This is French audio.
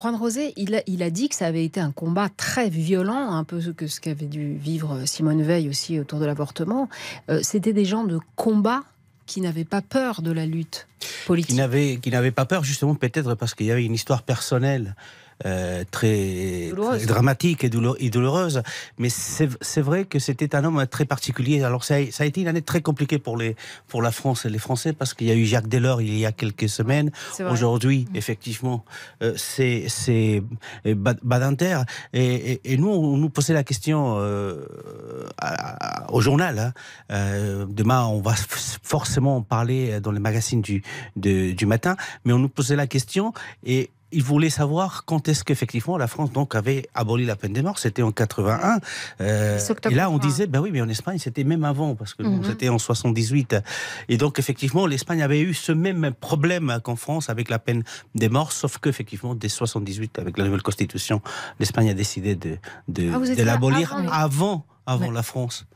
Juan Rosé, il a dit que ça avait été un combat très violent, un peu ce qu'avait dû vivre Simone Veil aussi autour de l'avortement. C'était des gens de combat qui n'avaient pas peur de la lutte politique. Qui n'avait pas peur, justement, peut-être parce qu'il y avait une histoire personnelle très dramatique et douloureuse. Mais c'est vrai que c'était un homme très particulier. Alors ça a été une année très compliquée pour la France et les Français, parce qu'il y a eu Jacques Delors il y a quelques semaines. Aujourd'hui, effectivement, c'est Badinter. Et nous, on nous posait la question au journal. Demain, on va forcément en parler dans les magazines du matin. Mais on nous posait la question et il voulait savoir quand est-ce qu'effectivement la France donc avait aboli la peine de mort. C'était en 81. Et là, on disait, ben oui, mais en Espagne, c'était même avant, parce que c'était en 78. Et donc, effectivement, l'Espagne avait eu ce même problème qu'en France avec la peine de mort, sauf qu'effectivement, dès 78, avec la nouvelle Constitution, l'Espagne a décidé de l'abolir avant la France.